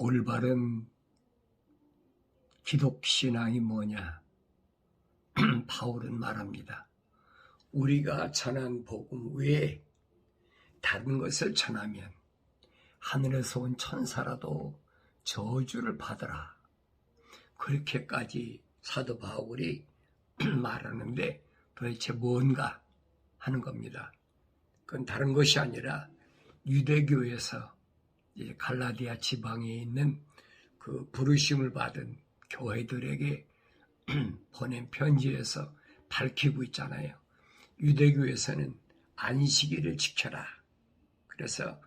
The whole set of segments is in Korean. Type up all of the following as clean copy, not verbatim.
올바른 기독신앙이 뭐냐? 바울은 말합니다. 우리가 전한 복음 외에 다른 것을 전하면 하늘에서 온 천사라도 저주를 받으라. 그렇게까지 사도 바울이 말하는데 도대체 뭔가 하는 겁니다. 그건 다른 것이 아니라 유대교에서 갈라디아 지방에 있는 그 부르심을 받은 교회들에게 보낸 편지에서 밝히고 있잖아요. 유대교에서는 안식일을 지켜라. 그래서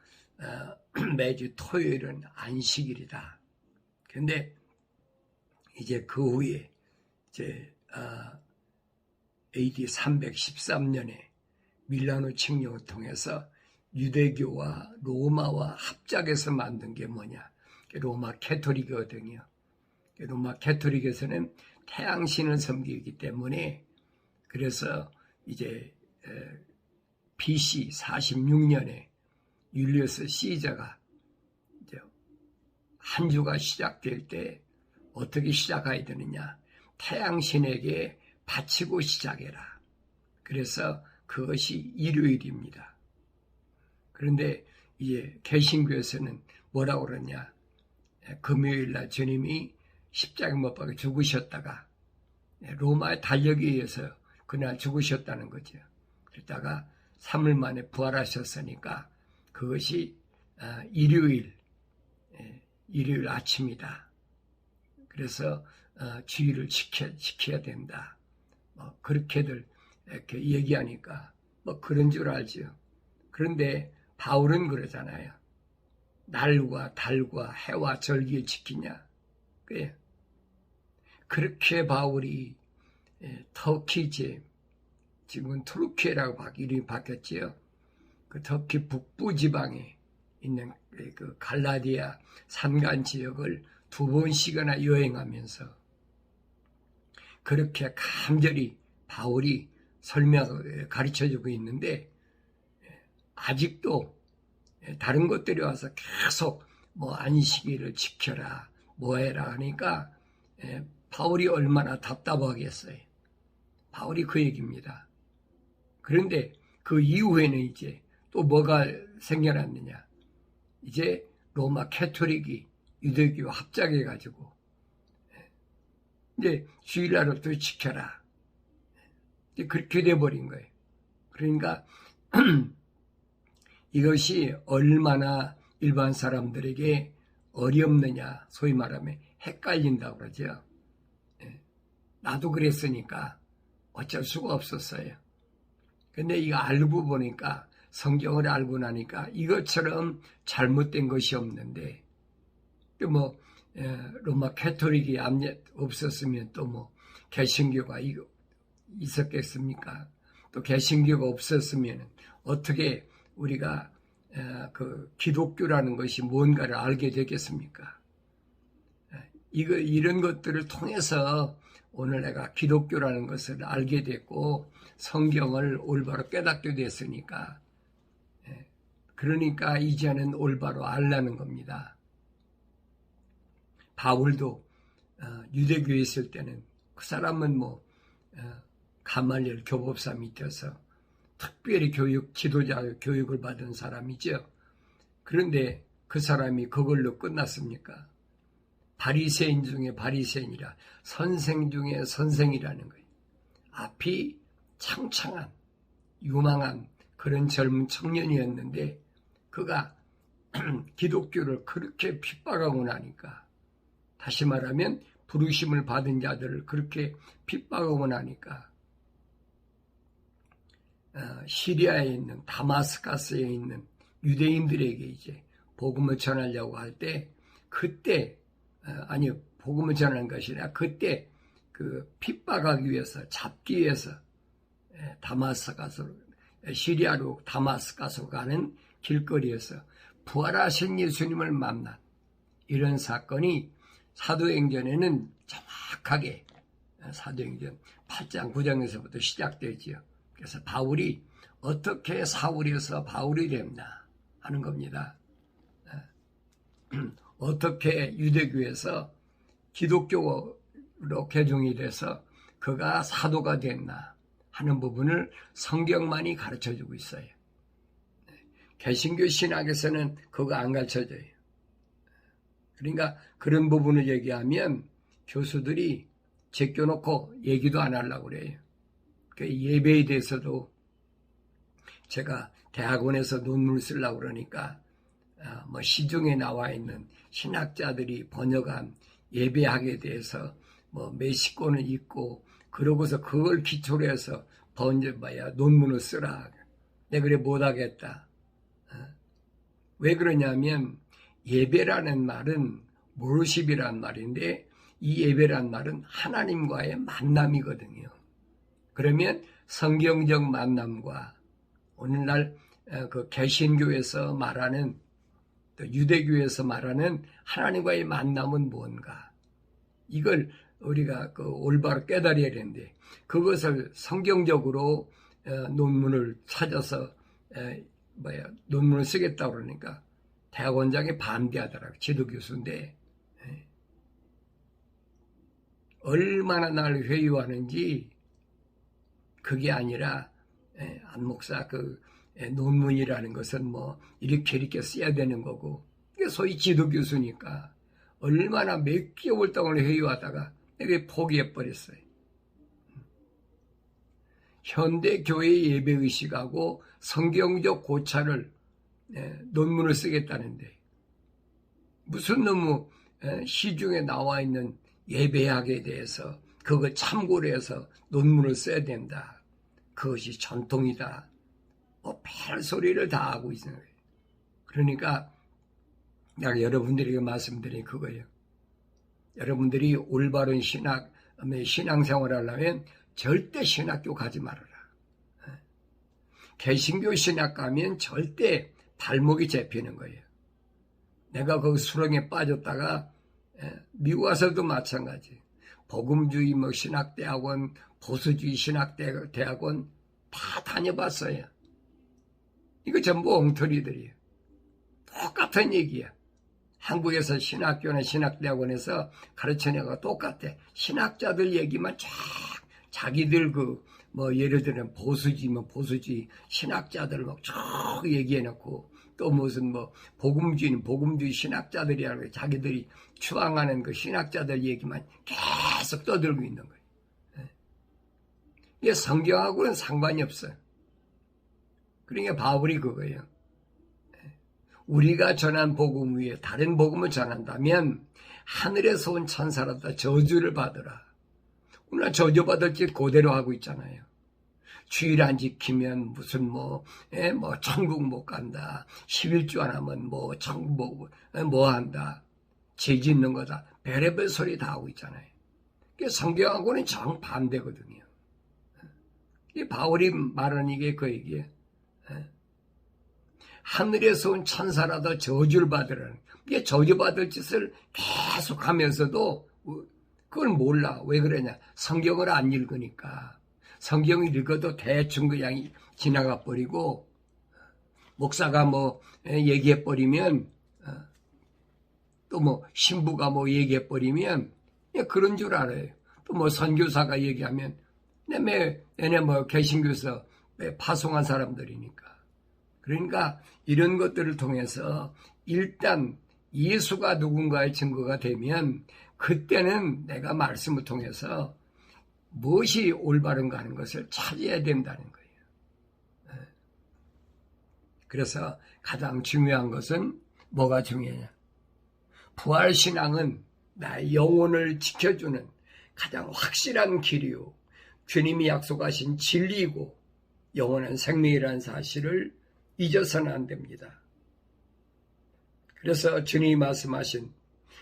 매주 토요일은 안식일이다. 그런데 이제 그 후에 이제 AD 313년에 밀라노 칙령을 통해서 유대교와 로마와 합작해서 만든 게 뭐냐? 로마 캐토릭이거든요. 로마 캐토릭에서는 태양신을 섬기기 때문에 그래서 이제 BC 46년에 율리어스 시저가 이제 한 주가 시작될 때 어떻게 시작해야 되느냐? 태양신에게 바치고 시작해라. 그래서 그것이 일요일입니다. 그런데 이제 개신교에서는 뭐라고 그러냐? 금요일날 주님이 십자가 못 박혀 죽으셨다가 로마의 달력에 의해서 그날 죽으셨다는 거죠. 그러다가 3일 만에 부활하셨으니까 그것이 일요일 아침이다. 그래서 주일을 지켜야 된다. 그렇게들 이렇게 얘기하니까 그런 줄 알죠. 그런데 바울은 그러잖아요. 날과 달과 해와 절기를 지키냐. 그렇게 바울이 터키 지금은 투르키예라고 이름이 바뀌었지요. 그 터키 북부 지방에 있는 그 갈라디아 산간 지역을 2번씩이나 여행하면서 그렇게 간절히 바울이 가르쳐주고 있는데 아직도 다른 것들이 와서 계속 안식일을 지켜라 뭐해라 하니까 바울이 얼마나 답답하겠어요. 바울이 그 얘기입니다. 그런데 그 이후에는 이제 또 뭐가 생겨났느냐. 이제 로마 캐토릭이 유대교와 합작해가지고 이제 주일날을 또 지켜라. 이제 그렇게 돼버린 거예요. 그러니까 이것이 얼마나 일반 사람들에게 어렵느냐, 소위 말하면 헷갈린다고 그러죠. 나도 그랬으니까 어쩔 수가 없었어요. 근데 이거 알고 보니까, 성경을 알고 나니까 이것처럼 잘못된 것이 없는데, 또 로마 캐토릭이 없었으면 또 개신교가 있었겠습니까? 또 개신교가 없었으면 어떻게 우리가 그 기독교라는 것이 뭔가를 알게 되겠습니까? 이런 것들을 통해서 오늘 내가 기독교라는 것을 알게 됐고 성경을 올바로 깨닫게 됐으니까 그러니까 이제는 올바로 알라는 겁니다. 바울도 유대교에 있을 때는 그 사람은 가말리엘 교법사 밑에서 특별히 지도자 교육을 받은 사람이죠. 그런데 그 사람이 그걸로 끝났습니까? 바리새인 중에 바리새인이라 선생 중에 선생이라는 거예요. 앞이 창창한 유망한 그런 젊은 청년이었는데 그가 기독교를 그렇게 핍박하고 나니까, 다시 말하면 부르심을 받은 자들을 그렇게 핍박하고 나니까 시리아에 있는 다마스커스에 있는 유대인들에게 이제 복음을 전하려고 할 때 복음을 전하는 것이 아니라 그때 그 핍박하기 위해서 잡기 위해서 시리아로 다마스커스로 가는 길거리에서 부활하신 예수님을 만난 이런 사건이 사도행전에는 정확하게 사도행전 8장 9장에서부터 시작되지요. 그래서 바울이 어떻게 사울이어서 바울이 됐나 하는 겁니다. 어떻게 유대교에서 기독교로 개종이 돼서 그가 사도가 됐나 하는 부분을 성경만이 가르쳐주고 있어요. 개신교 신학에서는 그거 안 가르쳐줘요. 그러니까 그런 부분을 얘기하면 교수들이 제껴놓고 얘기도 안 하려고 그래요. 예배에 대해서도 제가 대학원에서 논문을 쓰려고 그러니까 뭐 시중에 나와 있는 신학자들이 번역한 예배학에 대해서 뭐 몇십 권을 읽고 그러고서 그걸 기초로 해서 논문을 쓰라. 내가 그래 못하겠다. 왜 그러냐면 예배라는 말은 worship이란 말인데 이 예배란 말은 하나님과의 만남이거든요. 그러면 성경적 만남과 오늘날 그 개신교에서 말하는 또 유대교에서 말하는 하나님과의 만남은 뭔가 이걸 우리가 그 올바로 깨달아야 되는데 그것을 성경적으로 논문을 찾아서 논문을 쓰겠다고 그러니까 대학원장이 반대하더라고요. 지도교수인데 얼마나 날 회유하는지 그게 아니라 안 목사 그 논문이라는 것은 뭐 이렇게 써야 되는 거고 이게 소위 지도교수니까 얼마나 몇 개월 동안 회유하다가 이게 포기해버렸어요. 현대교회의 예배의식하고 성경적 고찰을 논문을 쓰겠다는데 무슨 너무 시중에 나와 있는 예배학에 대해서 그걸 참고로 해서 논문을 써야 된다. 그것이 전통이다. 뭐 별소리를 다 하고 있는 거예요. 그러니까 내가 여러분들에게 말씀드린 그거예요. 여러분들이 올바른 신앙생활을 하려면 절대 신학교 가지 말아라. 개신교 신학 가면 절대 발목이 잡히는 거예요. 내가 그 수렁에 빠졌다가 미국 와서도 마찬가지. 복음주의 신학대학원, 보수주의 신학대학원 다 다녀봤어요. 이거 전부 엉터리들이에요. 똑같은 얘기야. 한국에서 신학교나 신학대학원에서 가르쳐내가 똑같아. 신학자들 얘기만 쫙 자기들 예를 들면 보수주의 신학자들 쭉 얘기해놓고 또 무슨 복음주의는 복음주의 신학자들이라고 자기들이 추앙하는 그 신학자들 얘기만 계속 떠들고 있는 거예요. 이게 성경하고는 상관이 없어요. 그러니까 바울이 그거예요. 우리가 전한 복음 위에 다른 복음을 전한다면 하늘에서 온 천사로다 저주를 받으라. 우리가 저주받을 짓 그대로 하고 있잖아요. 주일 안 지키면 무슨 천국 못 간다. 11주 안 하면 천국 뭐 한다. 죄 짓는 거다. 별의별 소리 다 하고 있잖아요. 성경하고는 정반대거든요. 이 바울이 말하는 이게 그 얘기예요. 하늘에서 온 천사라도 저주를 받으라는. 이게 저주받을 짓을 계속 하면서도 그걸 몰라. 왜 그러냐. 성경을 안 읽으니까. 성경을 읽어도 대충 그냥 지나가 버리고 목사가 얘기해 버리면 또 신부가 얘기해 버리면 그런 줄 알아요. 또 선교사가 얘기하면 얘네 개신교에서 파송한 사람들이니까. 그러니까 이런 것들을 통해서 일단 예수가 누군가의 증거가 되면 그때는 내가 말씀을 통해서 무엇이 올바른가 하는 것을 찾아야 된다는 거예요. 그래서 가장 중요한 것은 뭐가 중요하냐. 부활신앙은 나의 영혼을 지켜주는 가장 확실한 길이요. 주님이 약속하신 진리이고 영원한 생명이라는 사실을 잊어서는 안 됩니다. 그래서 주님이 말씀하신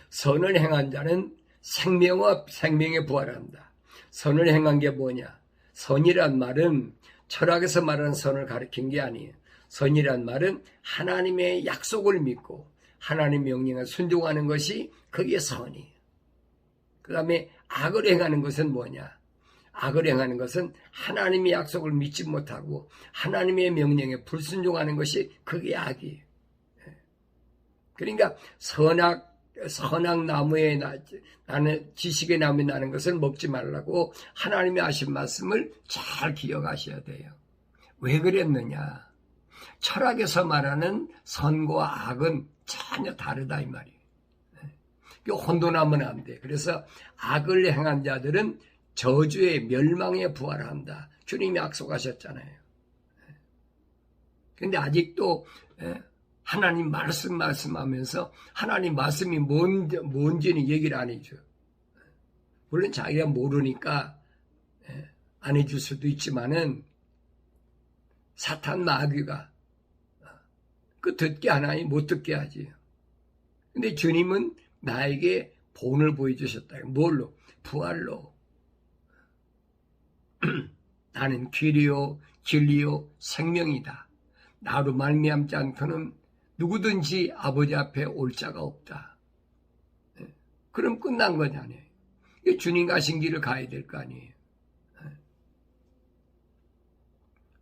선을 행한 자는 생명에 부활한다. 선을 행한 게 뭐냐? 선이란 말은 철학에서 말하는 선을 가리킨 게 아니에요. 선이란 말은 하나님의 약속을 믿고 하나님의 명령에 순종하는 것이 그게 선이에요. 그 다음에 악을 행하는 것은 뭐냐? 악을 행하는 것은 하나님의 약속을 믿지 못하고 하나님의 명령에 불순종하는 것이 그게 악이에요. 그러니까 선악 선악 나무에 나는 지식의 나무에 나는 것을 먹지 말라고 하나님이 하신 말씀을 잘 기억하셔야 돼요. 왜 그랬느냐? 철학에서 말하는 선과 악은 전혀 다르다 이 말이에요. 혼돈하면 안 돼. 그래서 악을 행한 자들은 저주의 멸망에 부활한다. 주님이 약속하셨잖아요. 근데 아직도 하나님 말씀하면서 하나님 말씀이 뭔지는 얘기를 안 해줘요. 물론 자기가 모르니까 안 해줄 수도 있지만은 사탄 마귀가 그 듣게 하나니 못 듣게 하지. 근데 주님은 나에게 본을 보여주셨다. 뭘로? 부활로. 나는 길이요 진리요 생명이다. 나로 말미암지 않고는 누구든지 아버지 앞에 올 자가 없다. 그럼 끝난 거잖아요. 주님 가신 길을 가야 될 거 아니에요.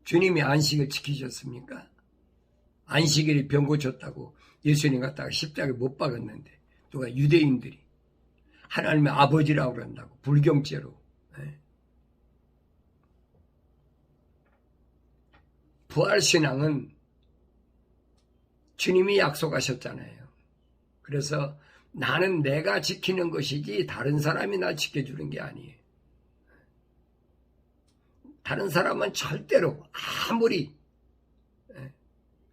주님이 안식을 지키셨습니까? 안식일이 병 고쳤다고 예수님 갖다가 십자가에 못 박았는데 누가 유대인들이 하나님의 아버지라고 그런다고 불경죄로. 부활신앙은 주님이 약속하셨잖아요. 그래서 나는 내가 지키는 것이지 다른 사람이 나 지켜주는 게 아니에요. 다른 사람은 절대로 아무리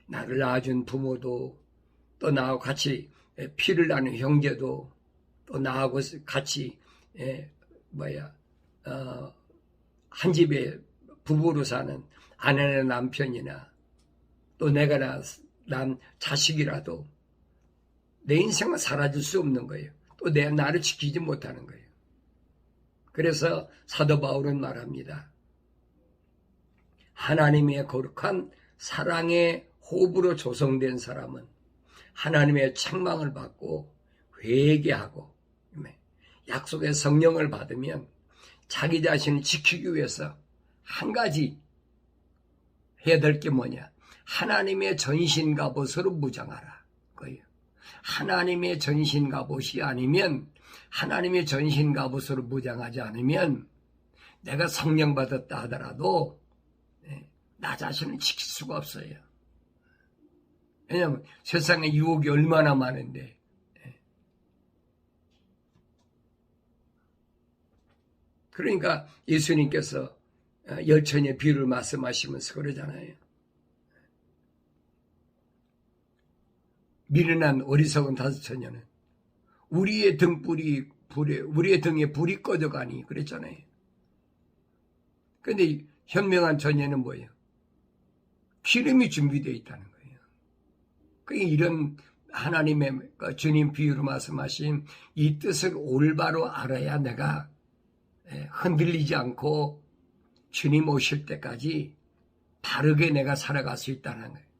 나를 낳아준 부모도 또 나하고 같이 피를 나눈 형제도 또 나하고 같이 한 집에 부부로 사는 아내나 남편이나 또 내가 난 자식이라도 내 인생은 사라질 수 없는 거예요. 또 나를 지키지 못하는 거예요. 그래서 사도 바울은 말합니다. 하나님의 거룩한 사랑의 호흡으로 조성된 사람은 하나님의 책망을 받고 회개하고 약속의 성령을 받으면 자기 자신을 지키기 위해서 한 가지 해야 될 게 뭐냐? 하나님의 전신갑옷으로 무장하라. 그거예요. 하나님의 전신갑옷이 아니면 하나님의 전신갑옷으로 무장하지 않으면 내가 성령 받았다 하더라도 나 자신을 지킬 수가 없어요. 왜냐하면 세상에 유혹이 얼마나 많은데 그러니까 예수님께서 열처녀의 비유를 말씀하시면서 그러잖아요. 미련한 어리석은 다섯 처녀는 우리의 등에 불이 꺼져가니 그랬잖아요. 그런데 현명한 처녀는 뭐예요? 기름이 준비되어 있다는 거예요. 그러니까 이런 하나님의 주님 비유로 말씀하신 이 뜻을 올바로 알아야 내가 흔들리지 않고 주님 오실 때까지 바르게 내가 살아갈 수 있다는 거예요.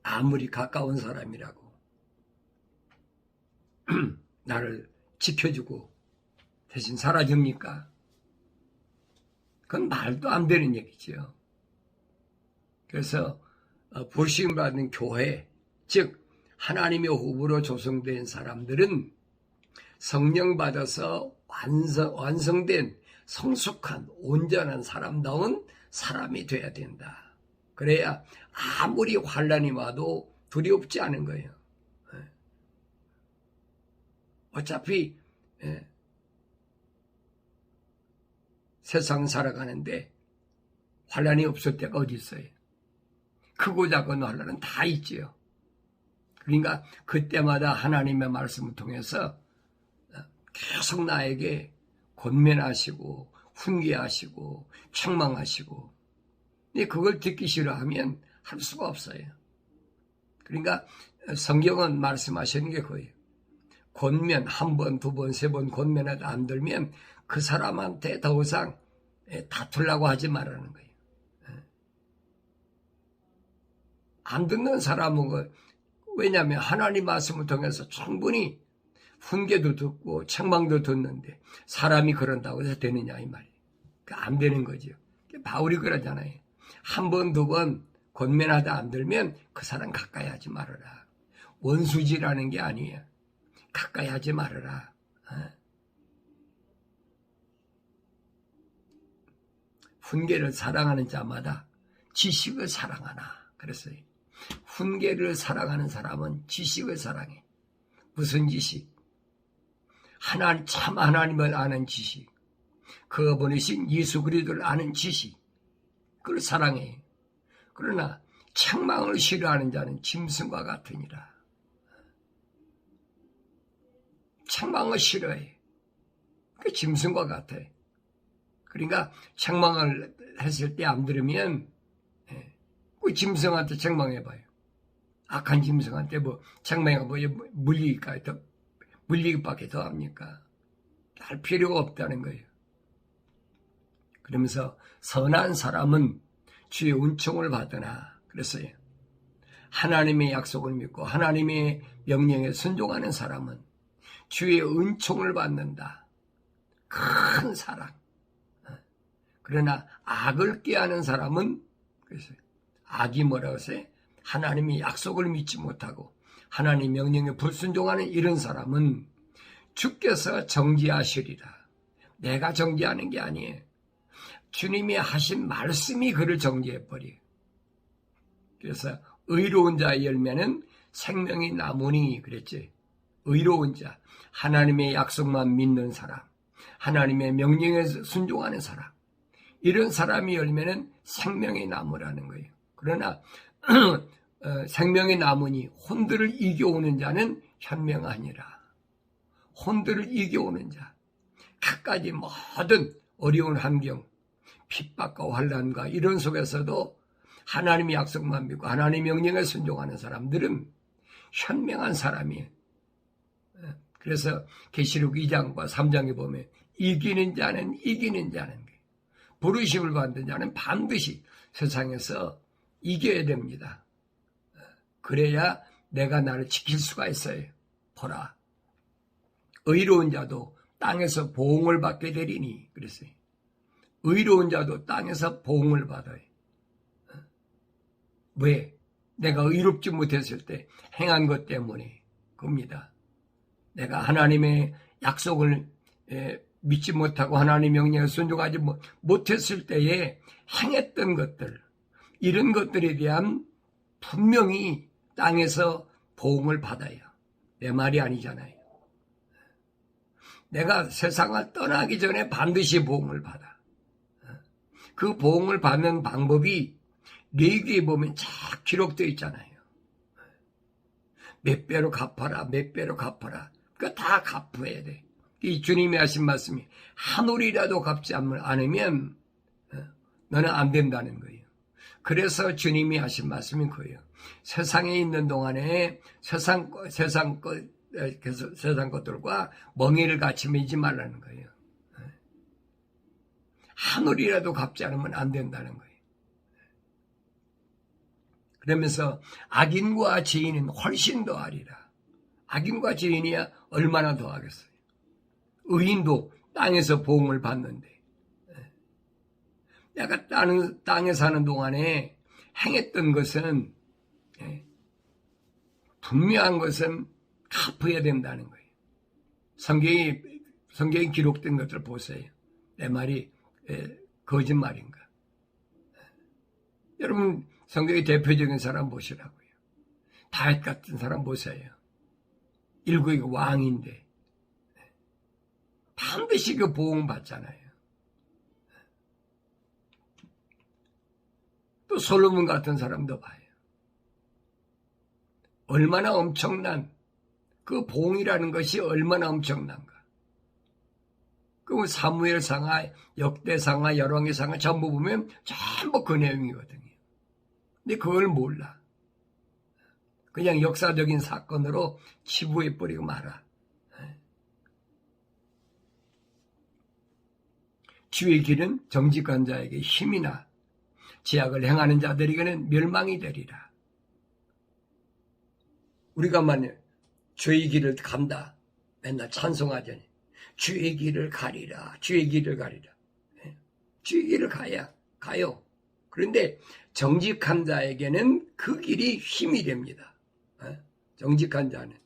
아무리 가까운 사람이라고 나를 지켜주고 대신 살아줍니까? 그건 말도 안 되는 얘기죠. 그래서 부르심받은 교회, 즉 하나님의 호흡으로 조성된 사람들은 성령 받아서 완성된 성숙한 온전한 사람다운 사람이 돼야 된다. 그래야 아무리 환난이 와도 두렵지 않은 거예요. 어차피 세상 살아가는데 환난이 없을 때가 어디 있어요. 크고 작은 환난은 다 있지요. 그러니까 그때마다 하나님의 말씀을 통해서 계속 나에게 권면하시고 훈계하시고 책망하시고 근데 그걸 듣기 싫어하면 할 수가 없어요. 그러니까 성경은 말씀하시는 게 그거예요. 권면 한 번, 두 번, 세 번 권면해도 안 들면 그 사람한테 더 이상 다투려고 하지 말라는 거예요. 안 듣는 사람은 왜냐하면 하나님 말씀을 통해서 충분히 훈계도 듣고 책망도 듣는데 사람이 그런다고 해서 되느냐 이 말이에요. 안 되는 거죠. 바울이 그러잖아요. 한 번, 두 번 권면하다 안 들면 그 사람 가까이 하지 말아라. 원수지라는 게 아니에요. 가까이 하지 말아라. 훈계를 사랑하는 자마다 지식을 사랑하나 그랬어요. 훈계를 사랑하는 사람은 지식을 사랑해. 무슨 지식? 참 하나님을 아는 지식, 그가 보내신 예수 그리스도를 아는 지식, 그걸 사랑해. 그러나 책망을 싫어하는 자는 짐승과 같으니라. 책망을 싫어해. 그 짐승과 같아. 그러니까 책망을 했을 때 안 들으면 그 짐승한테 책망해봐요. 악한 짐승한테 책망해봐요. 물리기밖에 더 합니까? 할 필요가 없다는 거예요. 그러면서 선한 사람은 주의 은총을 받으나 그랬어요. 하나님의 약속을 믿고 하나님의 명령에 순종하는 사람은 주의 은총을 받는다. 큰 사랑. 그러나 악을 꾀하는 사람은 그래서 악이 뭐라고 했어요? 하나님의 약속을 믿지 못하고 하나님 명령에 불순종하는 이런 사람은 주께서 정죄하시리라. 내가 정죄하는 게 아니에요. 주님이 하신 말씀이 그를 정죄해버려요. 그래서 의로운 자의 열매는 생명이 나무니 그랬지. 의로운 자, 하나님의 약속만 믿는 사람, 하나님의 명령에 순종하는 사람, 이런 사람이 열매는 생명의 나무라는 거예요. 그러나 생명의 나무니 혼들을 이겨오는 자는 현명하니라. 혼들을 이겨오는 자, 갖가지 모든 어려운 환경, 핍박과 환난과 이런 속에서도 하나님의 약속만 믿고 하나님의 명령에 순종하는 사람들은 현명한 사람이에요. 그래서 계시록 2장과 3장에 보면 이기는 자는 부르심을 받는 자는 반드시 세상에서 이겨야 됩니다. 그래야 내가 나를 지킬 수가 있어요. 보라, 의로운 자도 땅에서 보응을 받게 되리니 그랬어요. 의로운 자도 땅에서 보응을 받아요. 왜? 내가 의롭지 못했을 때 행한 것 때문에 그겁니다. 내가 하나님의 약속을 믿지 못하고 하나님의 명령에 순종하지 못했을 때에 행했던 것들, 이런 것들에 대한 분명히 땅에서 보응을 받아요. 내 말이 아니잖아요. 내가 세상을 떠나기 전에 반드시 보응을 받아. 그 보응을 받는 방법이 레위기에 보면 쫙 기록되어 있잖아요. 몇 배로 갚아라, 몇 배로 갚아라. 그거 다 갚아야 돼. 이 주님이 하신 말씀이 한 올이라도 갚지 않으면 너는 안 된다는 거예요. 그래서 주님이 하신 말씀이 그예요. 세상에 있는 동안에 세상 것들과 멍에를 같이 매지 말라는 거예요. 한 올이라도 갚지 않으면 안 된다는 거예요. 그러면서 악인과 죄인은 훨씬 더하리라. 악인과 죄인이야 얼마나 더하겠어요. 의인도 땅에서 보응을 받는데 내가 땅에 사는 동안에 행했던 것은 분명한 것은 갚아야 된다는 거예요. 성경에 기록된 것들 보세요. 내 말이 거짓말인가? 여러분 성경의 대표적인 사람 보시라고요. 다윗 같은 사람 보세요. 일국의 왕인데 반드시 그 보응 받잖아요. 또 솔로몬 같은 사람도 봐요. 얼마나 엄청난 그 보응이라는 것이 얼마나 엄청난가. 그 사무엘상하, 역대상하, 열왕기상하 전부 보면 전부 그 내용이거든요. 근데 그걸 몰라. 그냥 역사적인 사건으로 치부해버리고 말아. 주의 길은 정직한 자에게 힘이나 죄악을 행하는 자들에게는 멸망이 되리라. 우리가 만약 주의 길을 간다. 맨날 찬송하자니. 주의 길을 가리라. 주의 길을 가리라. 주의 길을 가요. 그런데 정직한 자에게는 그 길이 힘이 됩니다. 정직한 자는.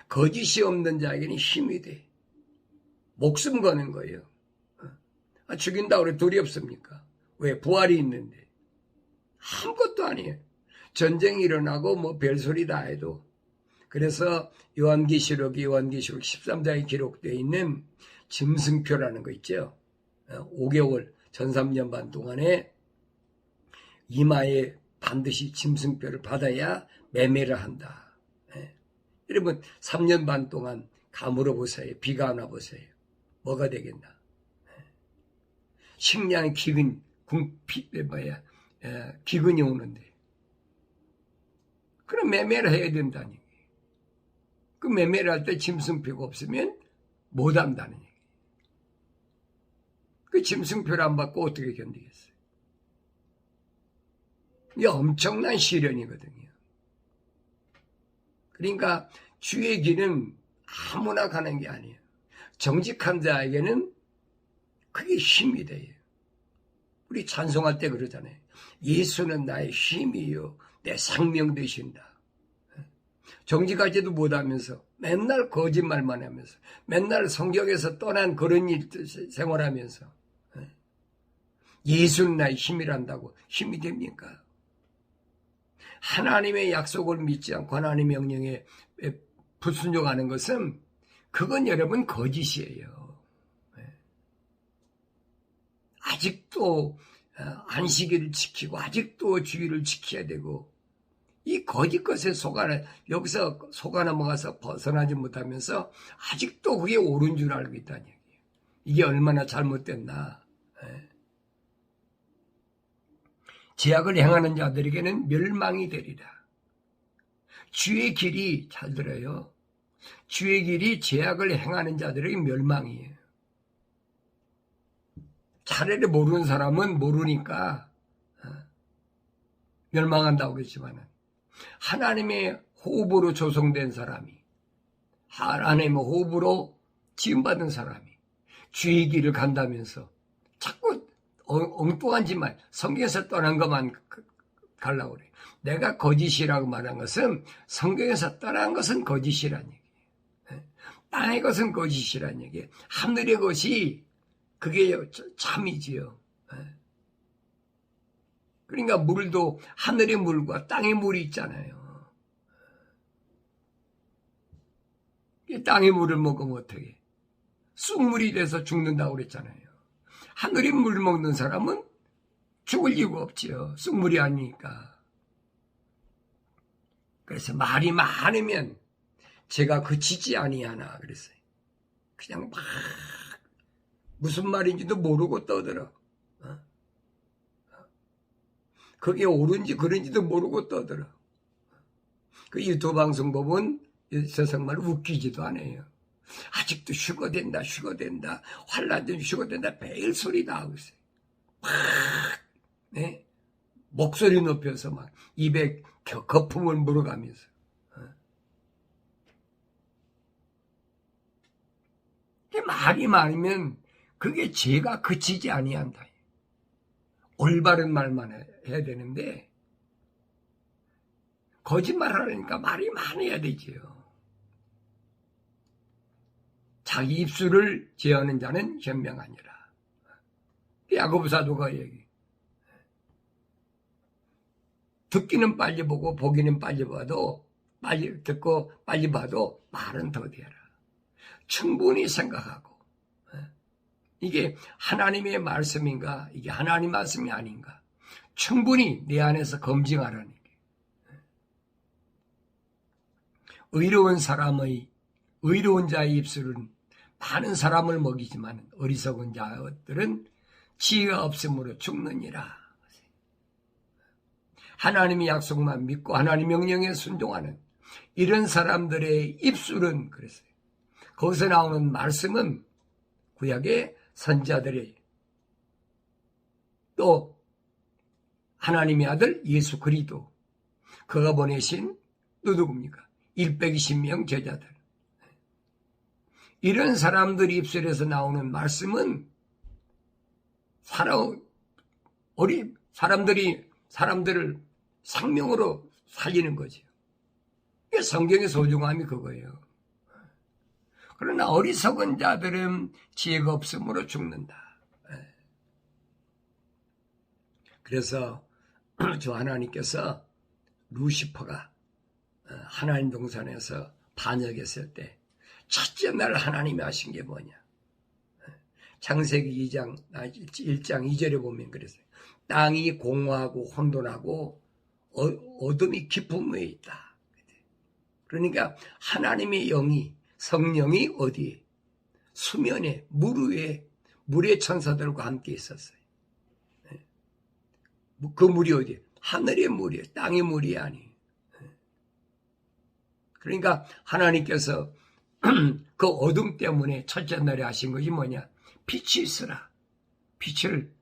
거짓이 없는 자에게는 힘이 돼. 목숨 거는 거예요. 죽인다고 그래 둘이 없습니까? 왜? 부활이 있는데. 아무것도 아니에요. 전쟁이 일어나고 뭐 별소리 다 해도. 그래서 요한계시록 13장에 기록되어 있는 짐승표라는 거 있죠. 5개월, 전 3년 반 동안에 이마에 반드시 짐승표를 받아야 매매를 한다. 여러분 3년 반 동안 가물어 보세요. 비가 안 와 보세요. 뭐가 되겠나? 식량의 기근이 오는데. 그럼 매매를 해야 된다니. 그 매매를 할 때 짐승표가 없으면 못 한다는 얘기. 그 짐승표를 안 받고 어떻게 견디겠어요? 이게 엄청난 시련이거든요. 그러니까 주의 길은 아무나 가는 게 아니에요. 정직한 자에게는 그게 힘이 돼요. 우리 찬송할 때 그러잖아요. 예수는 나의 힘이요 내 생명 되신다. 정직하지도 못하면서 맨날 거짓말만 하면서 맨날 성경에서 떠난 그런 일 생활하면서 예수는 나의 힘이란다고 힘이 됩니까? 하나님의 약속을 믿지 않고 하나님의 명령에 불순종하는 것은 그건 여러분 거짓이에요. 아직도 안식일을 지키고 아직도 주의를 지켜야 되고 이 거짓 것에 여기서 속아 넘어가서 벗어나지 못하면서 아직도 그게 옳은 줄 알고 있다는 얘기예요. 이게 얼마나 잘못됐나. 죄악을 행하는 자들에게는 멸망이 되리라. 주의 길이 잘 들어요. 주의 길이 죄악을 행하는 자들에게 멸망이에요. 차례를 모르는 사람은 모르니까 멸망한다고 그랬지만 하나님의 호흡으로 조성된 사람이 하나님의 호흡으로 지음받은 사람이 주의 길을 간다면서 자꾸 엉뚱한 짓만 성경에서 떠난 것만 가려고 그래. 내가 거짓이라고 말한 것은 성경에서 떠난 것은 거짓이란 얘기예요. 땅의 것은 거짓이란 얘기예요. 하늘의 것이 그게 참이지요. 그러니까 물도 하늘의 물과 땅의 물이 있잖아요. 땅의 물을 먹으면 어떻게? 쑥물이 돼서 죽는다고 그랬잖아요. 하늘의 물 먹는 사람은 죽을 이유가 없지요. 쑥물이 아니니까. 그래서 말이 많으면 제가 그치지 아니하나 그랬어요. 그냥 막 무슨 말인지도 모르고 떠들어. 그게 옳은지 그런지도 모르고 떠들어. 그 유튜브 방송 보면 정말 웃기지도 않아요. 아직도 휴거된다. 환란된 휴거된다. 매일 소리 나오고 있어요. 막 네? 목소리 높여서 막 입에 거품을 물어가면서. 말이 많으면 그게 죄가 그치지 아니한다. 올바른 말만 해야 되는데 거짓말하니까 말이 많아야 되지요. 자기 입술을 제어하는 자는 현명하니라. 야고보 사도가 얘기. 듣기는 빨리 보고 보기는 빨리 봐도 빨리 듣고 빨리 봐도 말은 더디하라. 충분히 생각하고 이게 하나님의 말씀인가 이게 하나님 말씀이 아닌가 충분히 내 안에서 검증하라는 게. 의로운 자의 입술은 많은 사람을 먹이지만 어리석은 자들은 지혜가 없으므로 죽느니라. 하나님의 약속만 믿고 하나님 명령에 순종하는 이런 사람들의 입술은 그랬어요. 거기서 나오는 말씀은 구약의 선지자들의 또 하나님의 아들 예수 그리스도 그가 보내신 또 누굽니까? 120명 제자들. 이런 사람들 입술에서 나오는 말씀은 사람들을 생명으로 살리는 거죠. 성경의 소중함이 그거예요. 그러나 어리석은 자들은 지혜가 없으므로 죽는다. 그래서 저 하나님께서 루시퍼가 하나님 동산에서 반역했을 때 첫째 날 하나님이 하신 게 뭐냐? 창세기 1장 2절에 보면 그랬어요. 땅이 공허하고 혼돈하고 어둠이 깊은 무에 있다. 그러니까 하나님의 영이, 성령이 어디에? 수면에, 물 위에, 물의 천사들과 함께 있었어요. 그 물이 어디에? 하늘의 물이에요. 땅의 물이 아니에요. 그러니까 하나님께서 그 어둠 때문에 첫째 날에 하신 것이 뭐냐? 빛이 있으라. 빛을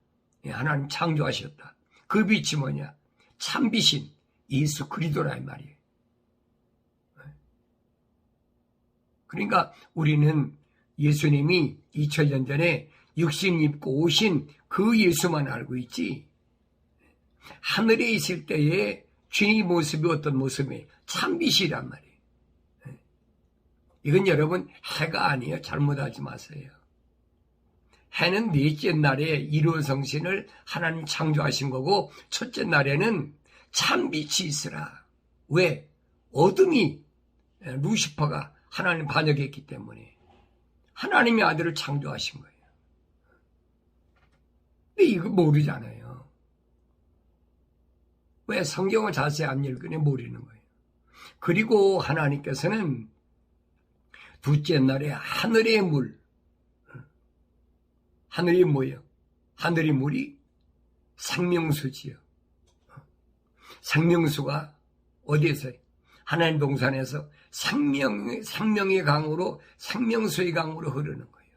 하나님 창조하셨다. 그 빛이 뭐냐? 참빛인 예수 그리스도라 이 말이에요. 그러니까 우리는 예수님이 2000년 전에 육신 입고 오신 그 예수만 알고 있지, 하늘에 있을 때의 주의 모습이 어떤 모습이에요? 참빛이란 말이에요. 이건 여러분 해가 아니에요. 잘못하지 마세요. 해는 넷째 날에 이루어 성신을 하나님 창조하신 거고, 첫째 날에는 참빛이 있으라. 왜? 어둠이, 루시퍼가 하나님 반역했기 때문에 하나님의 아들을 창조하신 거예요. 근데 이거 모르잖아요. 왜? 성경을 자세히 안 읽으니 모르는 거예요. 그리고 하나님께서는 둘째 날에 하늘의 물, 하늘이 뭐예요? 하늘의 물이 생명수지요. 생명수가 어디에서? 하나님 동산에서 생명의 강으로, 생명수의 강으로 흐르는 거예요.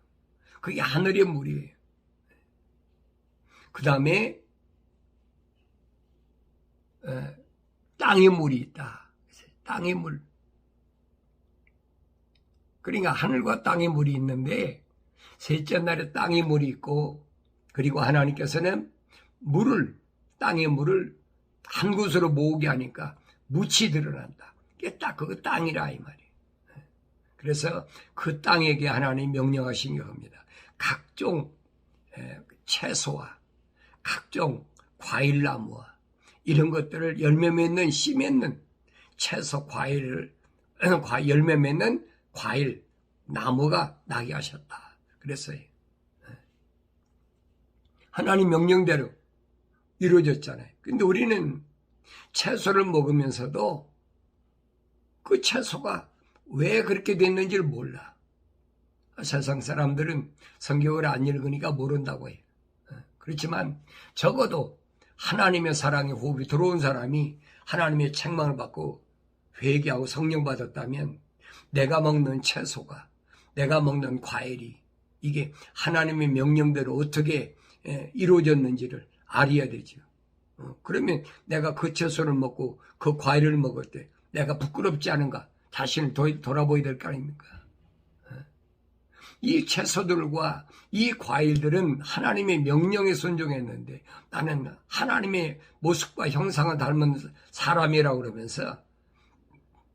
그게 하늘의 물이에요. 그 다음에 땅의 물이 있다. 땅의 물. 그러니까 하늘과 땅의 물이 있는데, 셋째 날에 땅의 물이 있고, 그리고 하나님께서는 땅의 물을 한 곳으로 모으게 하니까 묻이 드러난다. 이게 딱 그거 땅이라 이 말이에요. 그래서 그 땅에게 하나님 명령하신 게 겁니다. 각종 채소와 각종 과일나무와 이런 것들을 열매 맺는, 씨 맺는 채소, 열매 맺는 과일, 나무가 나게 하셨다. 그랬어요. 하나님 명령대로 이루어졌잖아요. 근데 우리는 채소를 먹으면서도 그 채소가 왜 그렇게 됐는지를 몰라. 세상 사람들은 성경을 안 읽으니까 모른다고 해요. 그렇지만 적어도 하나님의 사랑의 호흡이 들어온 사람이 하나님의 책망을 받고 회개하고 성령 받았다면 내가 먹는 채소가, 내가 먹는 과일이 이게 하나님의 명령대로 어떻게 이루어졌는지를 알아야 되죠. 그러면 내가 그 채소를 먹고 그 과일을 먹을 때 내가 부끄럽지 않은가? 자신을 돌아보야 될 거 아닙니까? 이 채소들과 이 과일들은 하나님의 명령에 순종했는데 나는 하나님의 모습과 형상을 닮은 사람이라고 그러면서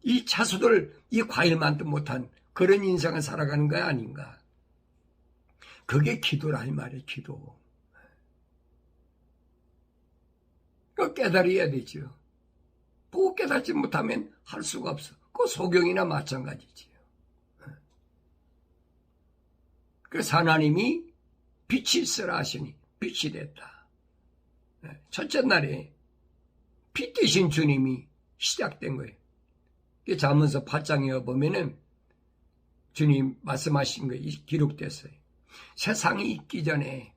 이 채소들, 이 과일만도 못한 그런 인생을 살아가는 거 아닌가? 그게 기도라 이 말이에요. 기도. 그거 깨달아야 되죠. 보고 깨닫지 못하면 할 수가 없어. 그 소경이나 마찬가지지요. 그래서 하나님이 빛이 있으라 하시니 빛이 됐다. 첫째 날에 빛 되신 주님이 시작된 거예요. 잠언서 8장에 보면은 주님 말씀하신 거 기록됐어요. 세상이 있기 전에,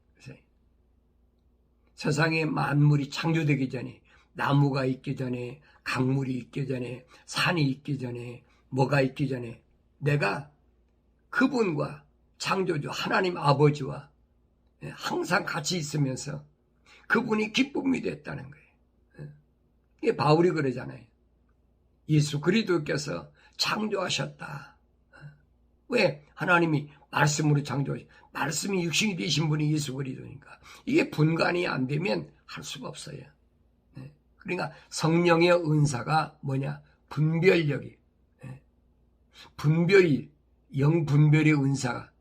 세상에 만물이 창조되기 전에, 나무가 있기 전에, 강물이 있기 전에, 산이 있기 전에, 뭐가 있기 전에 내가 그분과 창조주 하나님 아버지와 항상 같이 있으면서 그분이 기쁨이 됐다는 거예요. 이게 바울이 그러잖아요. 예수 그리스도께서 창조하셨다. 왜? 하나님이 말씀으로 창조하셨다. 말씀이 육신이 되신 분이 예수 그리스도니까. 이게 분간이 안 되면 할 수가 없어요. 그러니까 성령의 은사가 뭐냐? 분별력이. 분별이, 영분별의 은사가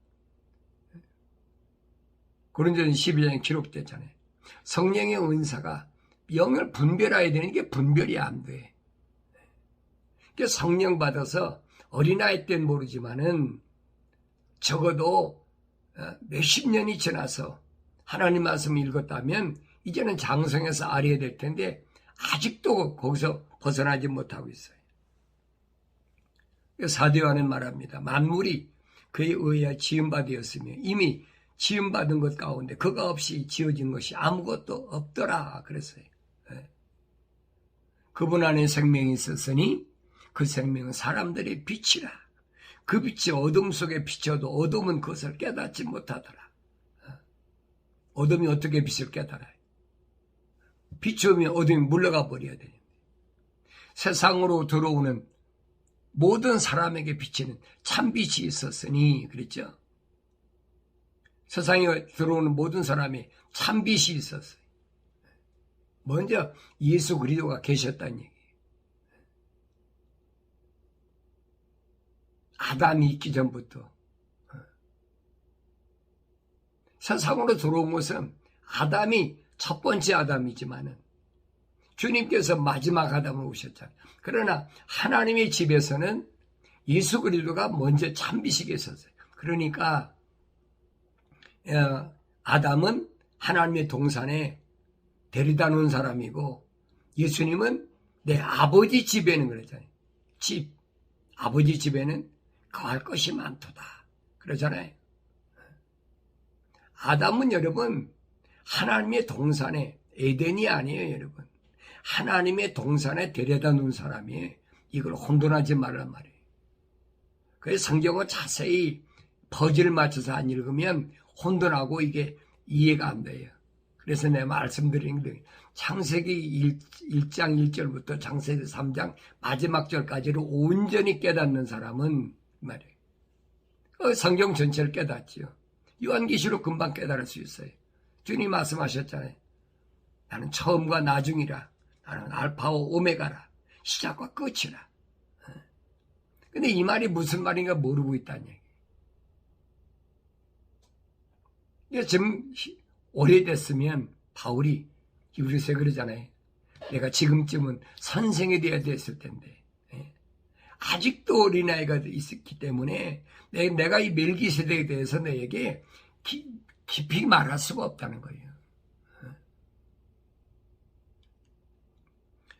고린도전서 12장에 기록됐잖아요. 성령의 은사가 영을 분별해야 되는 게 분별이 안 돼. 그러니까 성령 받아서 어린아이 때는 모르지만은 적어도 몇십 년이 지나서 하나님 말씀을 읽었다면 이제는 장성해서 알아야 될 텐데 아직도 거기서 벗어나지 못하고 있어요. 사도 요한은 말합니다. 만물이 그에 의해 지음받았으며 이미 지음받은 것 가운데 그가 없이 지어진 것이 아무것도 없더라 그랬어요. 그분 안에 생명이 있었으니 그 생명은 사람들의 빛이라. 그 빛이 어둠 속에 비춰도 어둠은 그것을 깨닫지 못하더라. 어둠이 어떻게 빛을 깨달아요? 비추면 어둠이 물러가 버려야 되는데 세상으로 들어오는 모든 사람에게 비치는 참빛이 있었으니 그랬죠? 세상에 들어오는 모든 사람이 참빛이 있었어요. 먼저 예수 그리스도가 계셨다는 얘기예요. 아담이 있기 전부터 세상으로 들어온 것은 아담이 첫 번째 아담이지만은 주님께서 마지막 아담으로 오셨잖아요. 그러나 하나님의 집에서는 예수 그리스도가 먼저 참빛이 계셨어요. 그러니까 아담은 하나님의 동산에 데려다 놓은 사람이고 예수님은 내 아버지 집에는 그러잖아요. 아버지 집에는 거할 것이 많도다. 그러잖아요. 아담은 여러분 하나님의 동산에 에덴이 아니에요 여러분. 하나님의 동산에 데려다 놓은 사람이에요. 이걸 혼돈하지 말란 말이에요. 그래서 성경을 자세히 퍼즐을 맞춰서 안 읽으면 혼돈하고 이게 이해가 안 돼요. 그래서 내가 말씀드린 게 창세기 1장 1절부터 창세기 3장 마지막 절까지를 온전히 깨닫는 사람은 말이에요. 성경 전체를 깨닫지요. 요한계시록 금방 깨달을 수 있어요. 주님 말씀하셨잖아요. 나는 처음과 나중이라. 나는 알파와 오메가라. 시작과 끝이라. 근데 이 말이 무슨 말인가 모르고 있다는 얘기. 지금 오래됐으면 바울이 히브리서에 그러잖아요. 내가 지금쯤은 선생이 되어야 됐을 텐데 아직도 어린아이가 있었기 때문에 내가 이 멜기세덱에 대해서 너에게 깊이 말할 수가 없다는 거예요.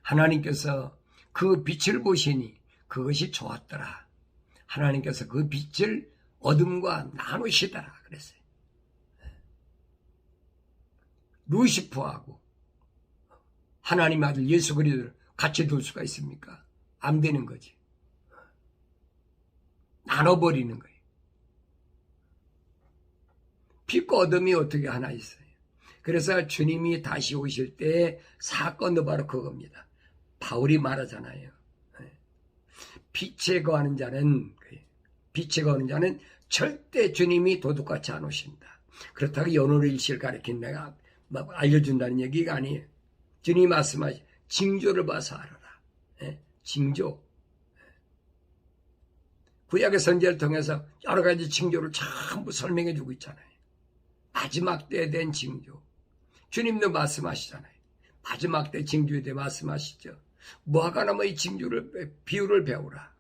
하나님께서 그 빛을 보시니 그것이 좋았더라. 하나님께서 그 빛을 어둠과 나누시더라 그랬어요. 루시퍼하고 하나님 아들 예수 그리스도를 같이 둘 수가 있습니까? 안 되는 거지. 나눠버리는 거예요. 빛과 어둠이 어떻게 하나 있어요. 그래서 주님이 다시 오실 때 사건도 바로 그겁니다. 바울이 말하잖아요. 빛에 거하는 자는 절대 주님이 도둑같이 안 오신다. 그렇다고 연호를 일시를 가리킨 내가 알려준다는 얘기가 아니에요. 주님이 말씀하시 징조를 봐서 알아라. 징조. 구약의 선지자를 통해서 여러 가지 징조를 전부 설명해 주고 있잖아요. 마지막 때에 대한 징조. 주님도 말씀하시잖아요. 마지막 때 징조에 대해 말씀하시죠. 무화과나무의 징조를 비유를 배우라.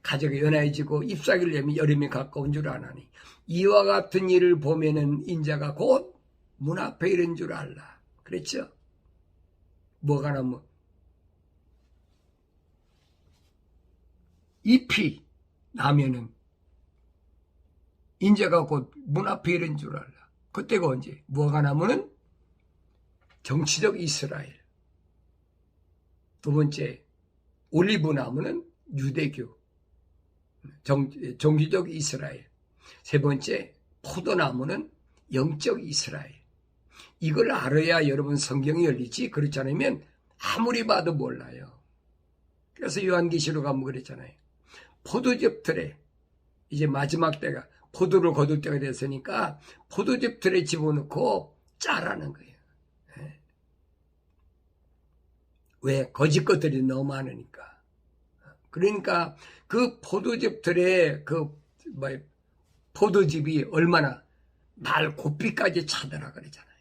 가족이 연해지고 잎사귀를 내면 여름이 가까운 줄 아나니 이와 같은 일을 보면은 인자가 곧 문 앞에 이른 줄 알라. 그랬죠? 무화과나무 잎이 나면은 인자가 곧 문 앞에 이른 줄 알라. 그때가 언제? 무화과나무는 정치적 이스라엘. 두 번째, 올리브나무는 유대교, 종교적 이스라엘. 세 번째, 포도나무는 영적 이스라엘. 이걸 알아야 여러분 성경이 열리지. 그렇지 않으면 아무리 봐도 몰라요. 그래서 요한계시록 가면 그랬잖아요. 포도즙 틀에 이제 마지막 때가 포도를 거둘 때가 됐으니까 포도즙 틀에 집어넣고 짜라는 거예요. 왜? 거짓 것들이 너무 많으니까. 그러니까 그 포도즙들의 포도즙이 얼마나 날 고삐까지 차더라 그러잖아요.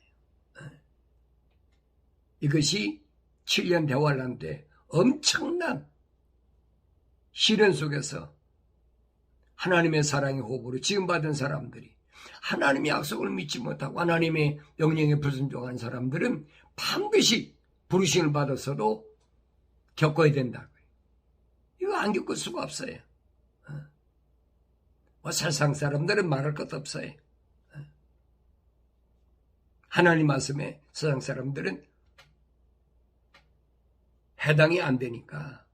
이것이 7년 대환란 때 엄청난 시련 속에서 하나님의 사랑의 호흡으로 지음받은 사람들이, 하나님의 약속을 믿지 못하고 하나님의 명령에 불순종한 사람들은 반드시 부르심을 받았어도 겪어야 된다고요. 이거 안 겪을 수가 없어요. 세상 사람들은 말할 것도 없어요. 하나님 말씀에 세상 사람들은 해당이 안 되니까.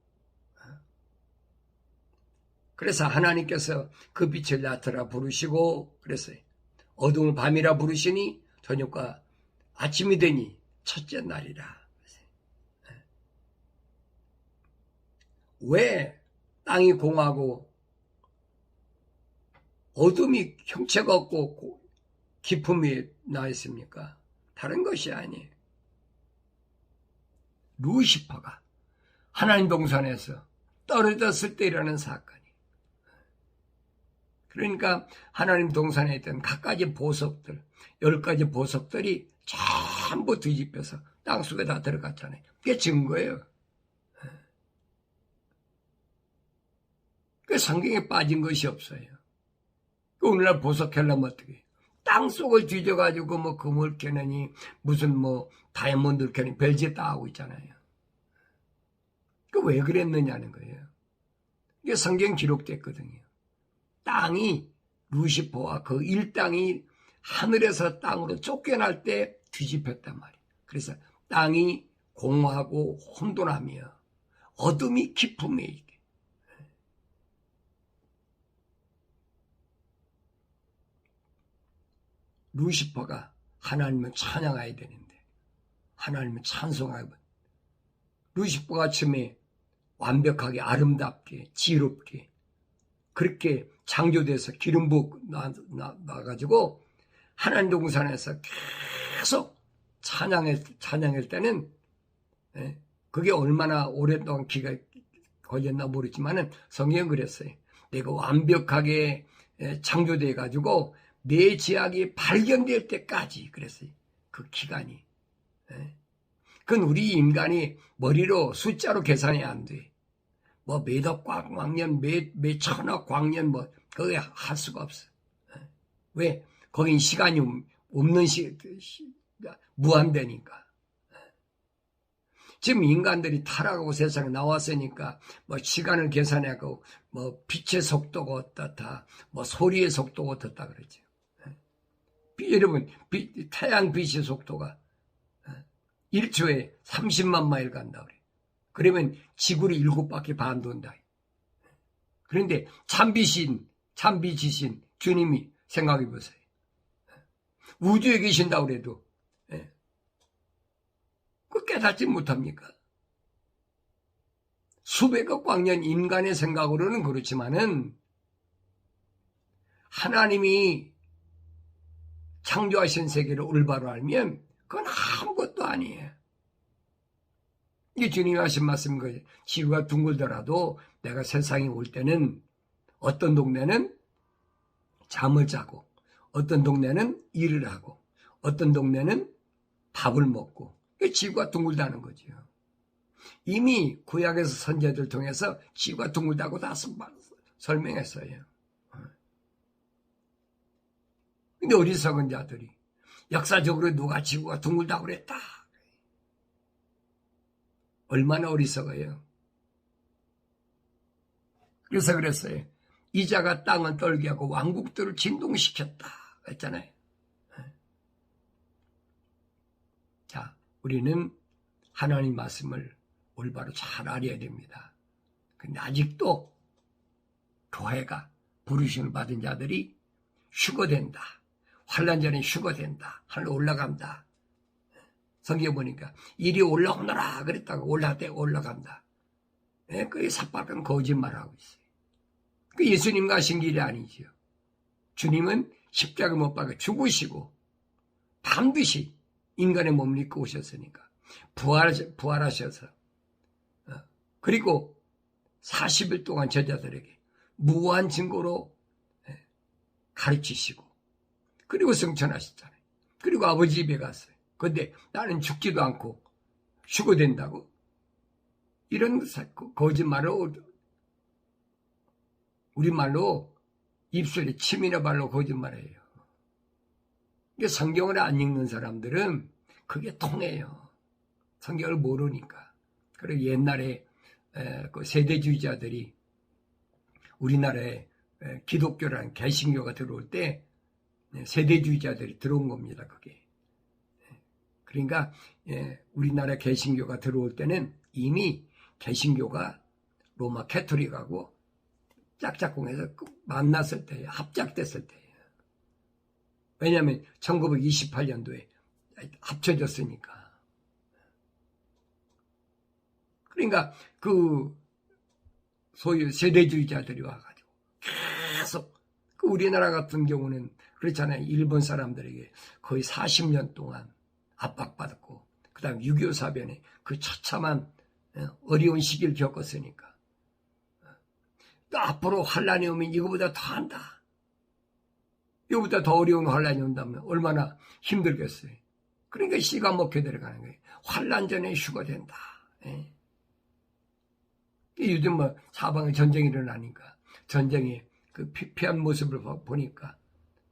그래서 하나님께서 그 빛을 낮더라 부르시고 그랬어요. 어두움을 밤이라 부르시니 저녁과 아침이 되니 첫째 날이라. 왜 땅이 공하고 어둠이 형체가 없고 기품이 나 있습니까? 다른 것이 아니에요. 루시퍼가 하나님 동산에서 떨어졌을 때 일어나는 사건이. 그러니까 하나님 동산에 있던 갖가지 보석들, 10가지 보석들이 전부 뒤집혀서 땅속에 다 들어갔잖아요. 그게 증거예요. 그 성경에 빠진 것이 없어요. 오늘날 보석 하려면 어떻게 해요? 땅속을 뒤져가지고 금을 캐느니 무슨 다이아몬드를 캐느니 별짓 다 하고 있잖아요. 그 왜 그랬느냐는 거예요. 이게 성경 기록됐거든요. 땅이 루시퍼와 그 일당이 하늘에서 땅으로 쫓겨날 때 뒤집혔단 말이에요. 그래서 땅이 공허하고 혼돈하며 어둠이 깊음에 있게. 루시퍼가 하나님을 찬양해야 되는데 하나님을 찬송하고, 루시퍼가 처음에 완벽하게 아름답게 지혜롭게 그렇게 창조돼서 기름 부어 나가지고 하나님 동산에서 계속 찬양할 때는, 그게 얼마나 오랫동안 기가 걸렸나 모르지만은 성경은 그랬어요. 내가 완벽하게 창조돼 가지고 내 죄악이 발견될 때까지 그랬어요. 그 기간이. 그건 우리 인간이 머리로 숫자로 계산이 안 돼. 몇억 광년, 몇 천억 광년, 그게 할 수가 없어. 왜? 거긴 시간이 없는 무한대니까. 지금 인간들이 타락하고 세상에 나왔으니까, 시간을 계산하고, 빛의 속도가 어떻다, 소리의 속도가 어떻다 그러죠. 여러분, 태양 빛의 속도가 1초에 30만 마일 간다 그래. 그러면 지구를 7바퀴 반 돈다. 그런데 참빛이신 주님이 생각해 보세요. 우주에 계신다고 그래도 그 깨닫지 못합니까? 수백억 광년 인간의 생각으로는 그렇지만은 하나님이 창조하신 세계를 올바로 알면 그건 아무것도 아니에요. 이게 주님이 하신 말씀인 거예요. 지구가 둥글더라도 내가 세상에 올 때는 어떤 동네는 잠을 자고, 어떤 동네는 일을 하고, 어떤 동네는 밥을 먹고, 지구가 둥글다는 거죠. 이미 구약에서 선지자들 통해서 지구가 둥글다고 다 설명했어요. 근데 어리석은 자들이 역사적으로 누가 지구가 둥글다고 그랬다. 얼마나 어리석어요. 그래서 그랬어요. 이자가 땅은 떨게 하고 왕국들을 진동시켰다 했잖아요. 자, 우리는 하나님 말씀을 올바로 잘 알아야 됩니다. 근데 아직도 교회가 부르심을 받은 자들이 휴거된다. 환난 전에 휴거된다. 하늘로 올라간다. 성경에 보니까 이리 올라오너라 그랬다가 올라갈 때 올라간다. 그게 삭박한 거짓말하고 있어요. 그 예수님과 하신 길이 아니지요. 주님은 십자가 못 박아 죽으시고 반드시 인간의 몸을 입고 오셨으니까 부활하셔서 그리고 40일 동안 제자들에게 무한 증거로 가르치시고 그리고 승천하셨잖아요. 그리고 아버지 집에 갔어요. 근데 나는 죽지도 않고 휴거된다고? 이런 거짓말로, 우리말로 입술에 침이나 발로 거짓말해요. 성경을 안 읽는 사람들은 그게 통해요. 성경을 모르니까. 그리고 옛날에 그 세대주의자들이 우리나라에 기독교라는 개신교가 들어올 때 세대주의자들이 들어온 겁니다. 그게. 그러니까 우리나라 개신교가 들어올 때는 이미 개신교가 로마 캐토릭하고 짝짝꿍해서 만났을 때예요. 합작됐을 때예요. 왜냐하면 1928년도에 합쳐졌으니까. 그러니까 그 소유 세대주의자들이 와가지고 계속 우리나라 같은 경우는 그렇잖아요. 일본 사람들에게 거의 40년 동안 압박받았고 그 다음 6.25 사변에 그 처참한 어려운 시기를 겪었으니까 또 앞으로 환란이 오면 이거보다 더 한다. 이거보다 더 어려운 환란이 온다면 얼마나 힘들겠어요. 그러니까 씨가 먹혀 들어가는 거예요. 환란 전에 휴거된다. 요즘 뭐 사방에 전쟁이 일어나니까 전쟁의 그 피폐한 모습을 보니까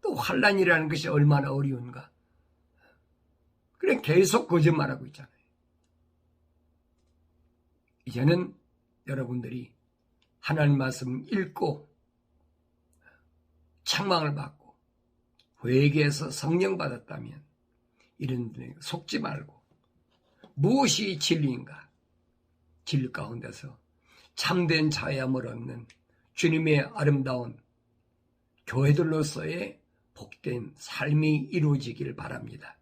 또 환란이라는 것이 얼마나 어려운가. 그래 계속 거짓말하고 있잖아요. 이제는 여러분들이 하나님 말씀 읽고 책망을 받고 회개해서 성령 받았다면 이런 데 속지 말고 무엇이 진리인가? 진리 가운데서 참된 자유함을 얻는 주님의 아름다운 교회들로서의 복된 삶이 이루어지길 바랍니다.